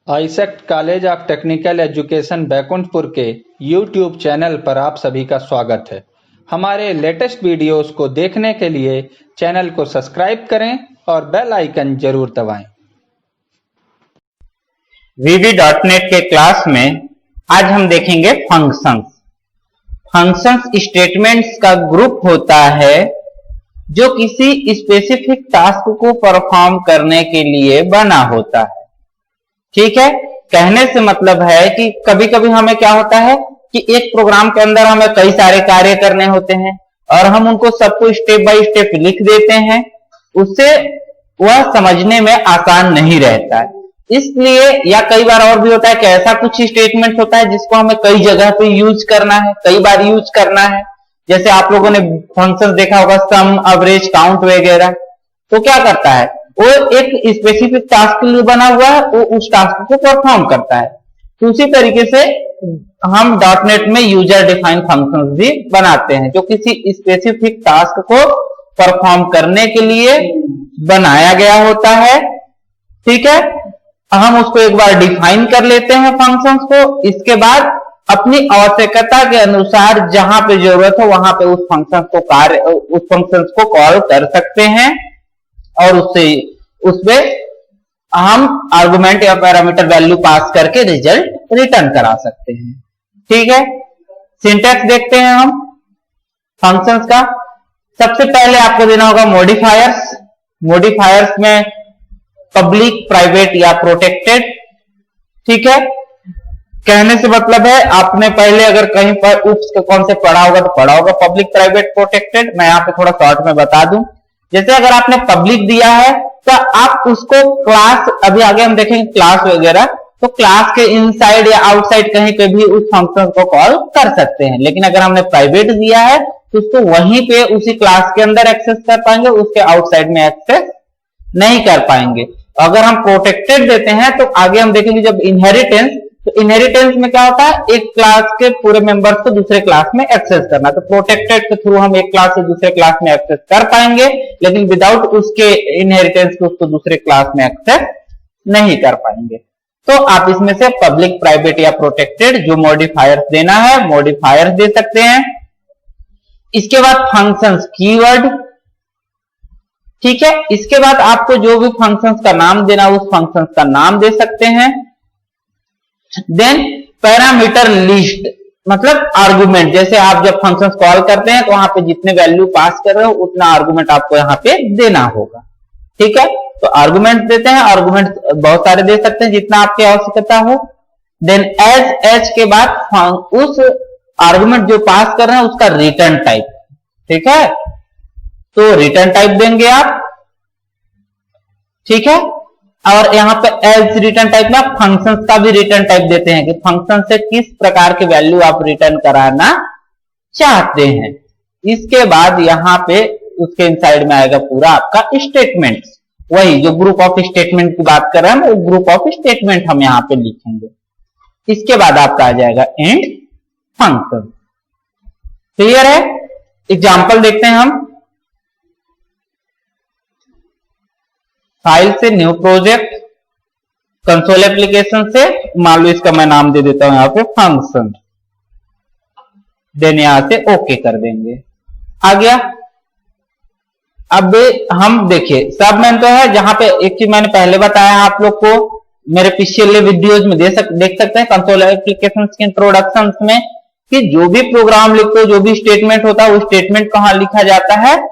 AISECT college of technical education Baikunthpur के YouTube channel पर आप सभी का स्वागत है। हमारे लेटेस्ट वीडियोस को देखने के लिए चैनल को सब्सक्राइब करें और बेल आइकन जरूर दबाएं। VB.NET के क्लास में आज हम देखेंगे फंक्शंस। फंक्शंस स्टेटमेंट्स का ग्रुप होता है जो किसी स्पेसिफिक टास्क को परफॉर्म करने के लिए बना होता है। ठीक है, कहने से मतलब है कि कभी कभी हमें क्या होता है कि एक प्रोग्राम के अंदर हमें कई सारे कार्य करने होते हैं और हम उनको सबको स्टेप बाय स्टेप लिख देते हैं, उससे वह समझने में आसान नहीं रहता है। इसलिए या कई बार और भी होता है कि ऐसा कुछ स्टेटमेंट होता है जिसको हमें कई जगह पे यूज करना है, कई बार यूज करना है। जैसे आप लोगों ने फंक्शन देखा होगा, सम, एवरेज, काउंट वगैरह। तो क्या करता है, वो एक स्पेसिफिक टास्क के लिए बना हुआ है, वो उस टास्क को परफॉर्म करता है। तो उसी तरीके से हम .NET में यूजर डिफाइंड फंक्शंस भी बनाते हैं जो किसी स्पेसिफिक टास्क को परफॉर्म करने के लिए बनाया गया होता है। ठीक है, हम उसको एक बार डिफाइन कर लेते हैं फंक्शंस को। इसके बाद अपनी आवश्यकता के अनुसार जहां पे जरूरत हो वहां पे उस फंक्शंस को कॉल कर सकते हैं और उसपे हम आर्गुमेंट या पैरामीटर वैल्यू पास करके रिजल्ट रिटर्न करा सकते हैं। ठीक है, सिंटैक्स देखते हैं हम फंक्शंस का। सबसे पहले आपको देना होगा मॉडिफायर्स। मॉडिफायर्स में पब्लिक, प्राइवेट या प्रोटेक्टेड। ठीक है, कहने से मतलब है आपने पहले अगर कहीं पर उप्स के कॉन्सेप्ट पढ़ा होगा तो पढ़ा होगा पब्लिक, प्राइवेट, प्रोटेक्टेड। मैं यहाँ पे थोड़ा शॉर्ट में बता दूं। जैसे अगर आपने पब्लिक दिया है तो आप उसको क्लास, अभी आगे हम देखेंगे क्लास वगैरह, तो क्लास के इनसाइड या आउटसाइड कहीं पे भी उस फंक्शन को कॉल कर सकते हैं। लेकिन अगर हमने प्राइवेट दिया है तो उसको वहीं पे उसी क्लास के अंदर एक्सेस कर पाएंगे, उसके आउटसाइड में एक्सेस नहीं कर पाएंगे। अगर हम प्रोटेक्टेड देते हैं तो आगे हम देखेंगे जब इनहेरिटेंस, तो इनहेरिटेंस में क्या होता है, एक क्लास के पूरे मेंबर्स को दूसरे क्लास में एक्सेस करना। तो प्रोटेक्टेड के थ्रू हम एक क्लास से दूसरे क्लास में एक्सेस कर पाएंगे, लेकिन विदाउट उसके इनहेरिटेंस को उसको दूसरे क्लास में एक्सेस नहीं कर पाएंगे। तो आप इसमें से पब्लिक, प्राइवेट या प्रोटेक्टेड जो मॉडिफायर्स देना है मॉडिफायर्स दे सकते हैं। इसके बाद फंक्शंस कीवर्ड। ठीक है, इसके बाद आपको जो भी फंक्शंस का नाम देना उस फंक्शंस का नाम दे सकते हैं। देन पैरामीटर लिस्ट, मतलब आर्गुमेंट। जैसे आप जब फंक्शंस कॉल करते हैं तो वहां पे जितने वैल्यू पास कर रहे हो उतना आर्गुमेंट आपको यहाँ पे देना होगा। ठीक है, तो आर्गुमेंट देते हैं, आर्गुमेंट बहुत सारे दे सकते हैं जितना आपकी आवश्यकता हो। देन एज के बाद उस आर्गुमेंट जो पास कर रहे हैं उसका रिटर्न टाइप। ठीक है, तो रिटर्न टाइप देंगे आप। ठीक है, और यहाँ पे एज रिटर्न टाइप में आप फंक्शंस का भी रिटर्न टाइप देते हैं कि फंक्शन से किस प्रकार की वैल्यू आप रिटर्न कराना चाहते हैं। इसके बाद यहाँ पे उसके इनसाइड में आएगा पूरा आपका स्टेटमेंट, वही जो ग्रुप ऑफ स्टेटमेंट की बात कर रहे हैं वो ग्रुप ऑफ स्टेटमेंट हम यहाँ पे लिखेंगे। इसके बाद आपका आ जाएगा एंड फंक्शन। क्लियर है? एग्जाम्पल देखते हैं हम। फाइल से न्यू प्रोजेक्ट, कंसोल एप्लीकेशन से मान लो इसका मैं नाम दे देता हूं यहाँ पे फंक्शन। देन यहां से ओके कर देंगे, आ गया। अब हम देखिए सब मेन तो है, जहां पे एक चीज मैंने पहले बताया आप लोग को, मेरे पिछले वीडियोज में देख सकते हैं कंसोल एप्लीकेशन के इंट्रोडक्शन में, कि जो भी प्रोग्राम लिखते हो, जो भी स्टेटमेंट होता है वो स्टेटमेंट कहां लिखा जाता है,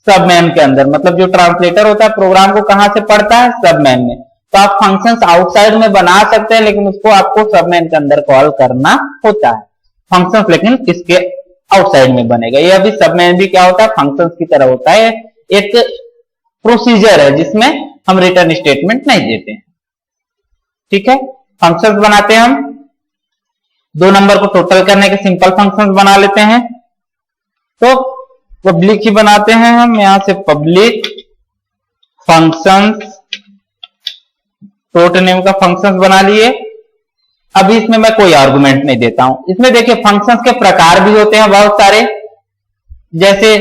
सब मेन के अंदर। मतलब जो ट्रांसलेटर होता है प्रोग्राम को कहां से पढ़ता है, सब मेन में। तो आप फंक्शंस आउटसाइड में बना सकते हैं लेकिन उसको आपको सब मेन के अंदर कॉल करना होता है। फंक्शंस लेकिन इसके आउटसाइड में बनेगा। ये अभी सब मेन भी क्या होता है, फंक्शंस की तरह होता है, एक प्रोसीजर है जिसमें हम रिटर्न स्टेटमेंट नहीं देते हैं। ठीक है, फंक्शंस बनाते हैं हम। 2 नंबर को टोटल करने के सिंपल फंक्शंस बना लेते हैं। तो पब्लिक ही बनाते हैं हम, यहां से पब्लिक फंक्शंस, फ्लोट नेम का फंक्शंस बना लिए। अभी इसमें मैं कोई आर्गुमेंट नहीं देता हूं। इसमें देखिए फंक्शंस के प्रकार भी होते हैं बहुत सारे। जैसे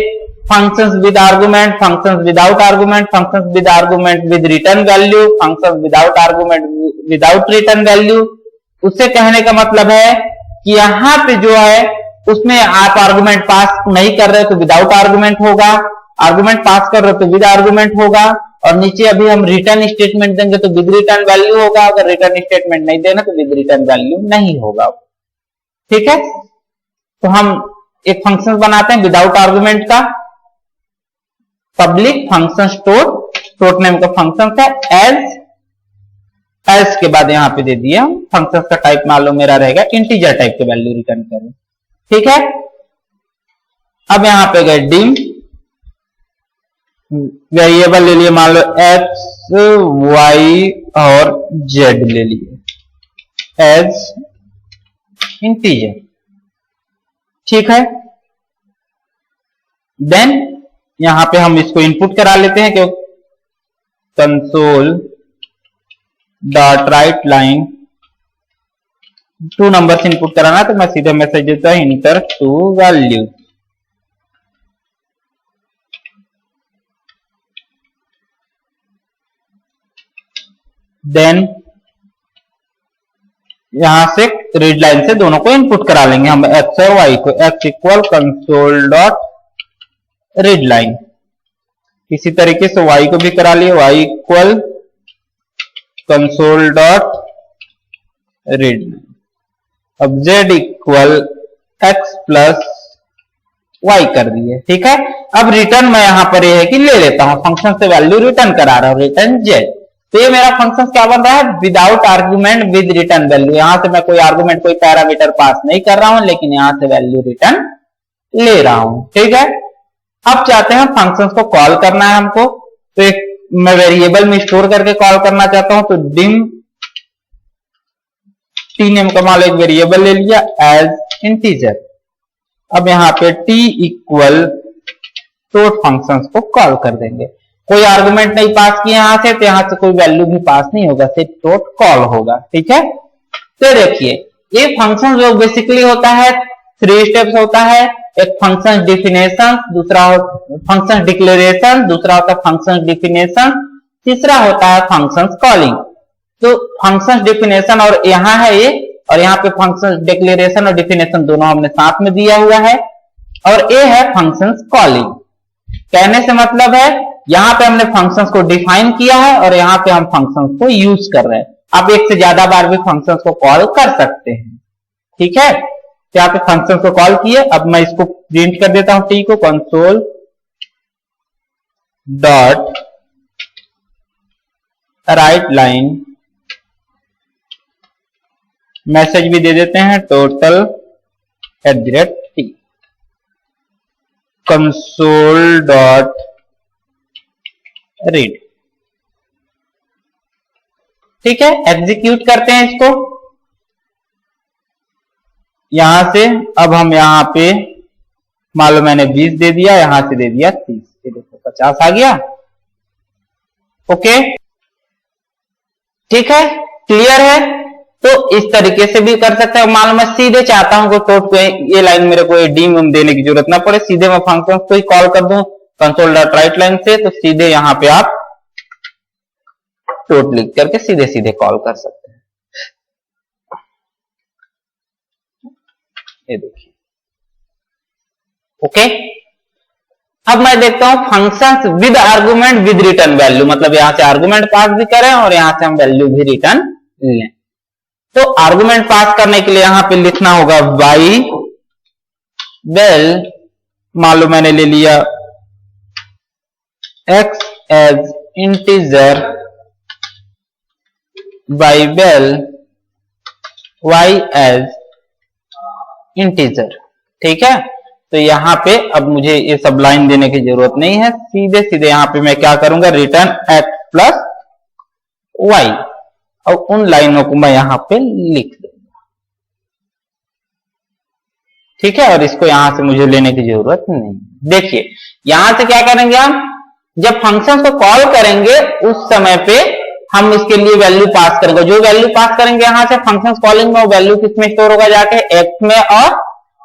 functions with argument, functions without argument, functions with argument with return value, functions without argument without return value। उससे कहने का मतलब है कि यहाँ पे जो है उसमें आप आर्गुमेंट पास नहीं कर रहे तो विदाउट आर्गुमेंट होगा, आर्गुमेंट पास कर रहे तो विद आर्गुमेंट होगा, और नीचे अभी हम रिटर्न स्टेटमेंट देंगे तो विद रिटर्न वैल्यू होगा, अगर रिटर्न स्टेटमेंट नहीं देना तो विद रिटर्न वैल्यू नहीं होगा। ठीक है, तो हम एक फंक्शन बनाते हैं विदाउट आर्गुमेंट का, पब्लिक फंक्शन स्टोर नेम का फंक्शन है एज के बाद यहां पे दे दिया फंक्शन का टाइप मान लो मेरा रहेगा इंटीजर टाइप के वैल्यू रिटर्न करें। ठीक है, अब यहां पे गए डिम वेरिएबल ले लिए, मान लो एक्स वाई और जेड ले लिए एज इंटीजर। ठीक है, देन यहां पे हम इसको इनपुट करा लेते हैं, क्योंकि console dot right line 2 numbers input कराना, तो मैं सीधे मैसेज देता हूं इंटर 2 वैल्यू। देन यहां से रीड लाइन से दोनों को इनपुट करा लेंगे हम एक्स और वाई को, X equal console dot read line. इसी तरीके से वाई को भी करा लिए, Y equal console dot read line. अब z equal X plus Y कर दिए। ठीक है, अब रिटर्न मैं यहां पर यह है कि ले लेता हूं, फंक्शन से वैल्यू रिटर्न करा रहा हूं, रिटर्न z। तो ये मेरा फंक्शन क्या बन रहा है, without argument with return value. यहां से मैं कोई आर्गुमेंट कोई पैरामीटर पास नहीं कर रहा हूं, लेकिन यहां से वैल्यू रिटर्न ले रहा हूं। ठीक है, अब चाहते हैं फंक्शंस को कॉल करना है हमको, तो एक मैं वेरिएबल में स्टोर करके कॉल करना चाहता हूं, तो डिम टी नेम का मान लो एक वेरिएबल ले लिया एज इंटीजर। अब यहाँ पे t इक्वल टोट फंक्शंस को कॉल कर देंगे, कोई आर्गुमेंट नहीं पास किया यहां से, तो यहां से कोई वैल्यू भी पास नहीं होगा, सिर्फ टोट कॉल होगा। ठीक है, तो देखिए ये फंक्शन जो बेसिकली होता है 3 स्टेप्स होता है, एक फंक्शन डिफिनेशन, दूसरा फंक्शन डिक्लेरेशन, दूसरा होता है फंक्शन डिफिनेशन, तीसरा होता है फंक्शन कॉलिंग। तो फंक्शन डिफिनेशन और यहां है ये, और यहाँ पे फंक्शन डिक्लेरेशन और डिफिनेशन दोनों हमने साथ में दिया हुआ है, और ये है फंक्शन कॉलिंग। कहने से मतलब है यहाँ पे हमने फंक्शंस को डिफाइन किया है और यहाँ पे हम फंक्शंस को यूज कर रहे हैं। आप एक से ज्यादा बार भी फंक्शंस को कॉल कर सकते हैं। ठीक है, तो यहाँ पे फंक्शंस को कॉल किए। अब मैं इसको प्रिंट कर देता हूं टी को, console dot right line, message भी दे देते हैं total @t, console dot read. ठीक है, एग्जीक्यूट करते हैं इसको। यहां से अब हम यहां पे मान लो मैंने 20 दे दिया, यहां से दे दिया 30, ये देखो 50 आ गया। ओके, ठीक है, क्लियर है। तो इस तरीके से भी कर सकते हैं। मान लो मैं सीधे चाहता हूं कोड पे ये लाइन मेरे को डीम देने की जरूरत ना पड़े, सीधे मैं फंक्शन को ही कॉल कर दूं कंसोल डॉट राइट लाइन से, तो सीधे यहां पे आप टोट लिख करके सीधे सीधे कॉल कर सकते हैं। ये देखिए, ओके। अब मैं देखता हूं functions with argument with return value, मतलब यहां से आर्गुमेंट पास भी करें और यहां से हम वैल्यू भी रिटर्न लें। तो आर्गुमेंट पास करने के लिए यहां पे लिखना होगा बाई बेल, मान लो मैंने ले लिया x एज इंटीजर, बाई बेल y एज इंटीजर। ठीक है, तो यहां पे अब मुझे ये सब लाइन देने की जरूरत नहीं है, सीधे सीधे यहां पे मैं क्या करूंगा, रिटर्न x प्लस y, और उन लाइनों को मैं यहां पे लिख दूंगा। ठीक है, और इसको यहां से मुझे लेने की जरूरत नहीं। देखिए यहां से क्या करेंगे, हम जब फंक्शन को कॉल करेंगे उस समय पे हम इसके लिए वैल्यू पास करेंगे। जो वैल्यू पास करेंगे यहां से फंक्शन कॉलिंग में, वो वैल्यू किसमें स्टोर होगा, जाके x में और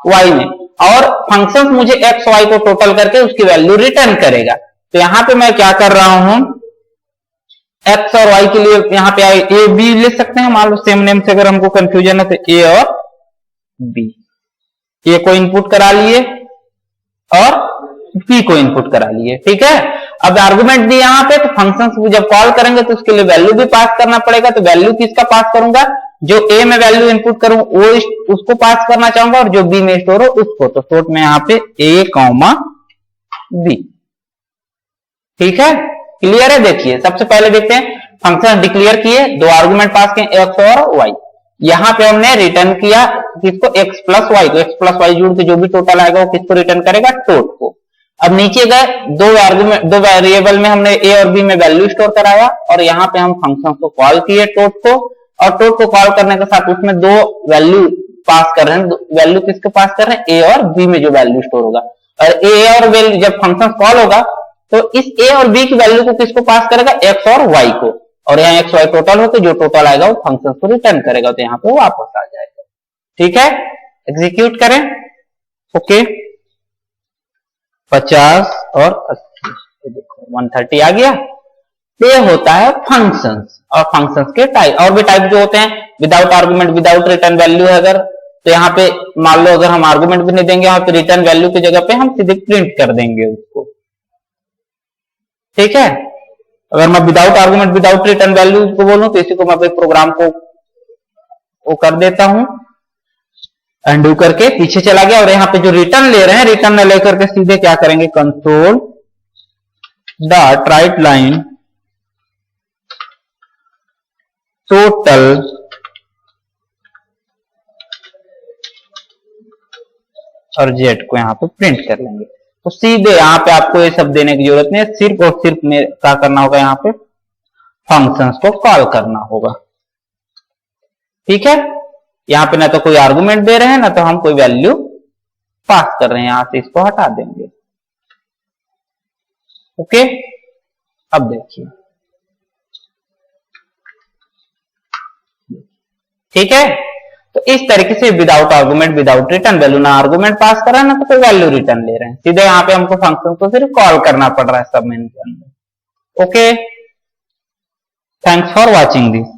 y में। और फंक्शन मुझे एक्स वाई को टोटल करके उसकी वैल्यू रिटर्न करेगा। तो यहां पे मैं क्या कर रहा हूं, एक्स और वाई के लिए यहां पे ए बी ले सकते हैं, मान लो सेम नेम से अगर हमको कंफ्यूजन है तो ए और बी, ए को इनपुट करा लिए और बी को इनपुट करा लिए, ठीक है। अब आर्गुमेंट दी यहां पे, तो फंक्शन जब कॉल करेंगे तो उसके लिए वैल्यू भी पास करना पड़ेगा। तो वैल्यू किसका पास करूंगा, जो ए में वैल्यू इनपुट करूं वो उसको पास करना चाहूंगा और जो बी में स्टोर हो उसको। तो शॉर्ट में यहां पे ए कॉमा बी, ठीक है। क्लियर है। देखिए सबसे पहले देखते हैं, फंक्शन डिक्लेयर किए, दो आर्गुमेंट पास किए एक्स और वाई। यहां पे हमने रिटर्न किया किसको, एक्स प्लस वाई को। एक्स प्लस वाई जुड़ के जो भी टोटल आएगा वो किसको रिटर्न करेगा, टोट को। अब नीचे गए, दो वेरिएबल में हमने ए और बी में वैल्यू स्टोर कराया और यहाँ पे हम फंक्शन को कॉल किए टोट को, और टोट को कॉल करने के साथ उसमें दो वैल्यू पास कर रहे हैं। वैल्यू किसको पास कर रहे हैं, ए और बी में जो वैल्यू स्टोर होगा। और ए और वैल्यू जब फंक्शन कॉल होगा तो इस ए और बी की वैल्यू को किसको पास करेगा, एक्स और वाई को। और यहाँ एक्स वाई टोटल होकर जो टोटल आएगा वो फंक्शन को रिटर्न करेगा, तो यहाँ पे वापस आ जाएगा, ठीक है। एग्जीक्यूट करें, ओके। 50 और 80, देखो 130 आ गया। ये होता है फंक्शंस, और फंक्शंस के टाइप और भी टाइप जो होते हैं, without argument without return value है अगर, तो यहाँ पे मान लो अगर हम आर्गुमेंट भी नहीं देंगे, यहाँ पे रिटर्न वैल्यू की जगह पे हम सीधे प्रिंट कर देंगे उसको, ठीक है। अगर मैं without argument without return value को बोलूं तो इसी को मैं प्रोग्राम को वो कर देता हूं, अंडू करके पीछे चला गया। और यहाँ पे जो रिटर्न ले रहे हैं, रिटर्न लेकर के सीधे क्या करेंगे, console dot right line total और जेड को यहाँ पे प्रिंट कर लेंगे। तो सीधे यहाँ पे आपको ये सब देने की जरूरत नहीं है, सिर्फ और सिर्फ में क्या करना होगा, यहाँ पे फंक्शंस को कॉल करना होगा, ठीक है। यहाँ पे ना तो कोई आर्गुमेंट दे रहे हैं ना तो हम कोई वैल्यू पास कर रहे हैं, यहां से इसको हटा देंगे, ओके। अब देखिए, ठीक है। तो इस तरीके से without argument without return value, ना आर्गुमेंट पास कर रहा है ना तो कोई वैल्यू रिटर्न ले रहे हैं, सीधे यहाँ पे हमको फंक्शन को सिर्फ कॉल करना पड़ रहा है सब मेनू के अंदर, okay. Thanks for watching this.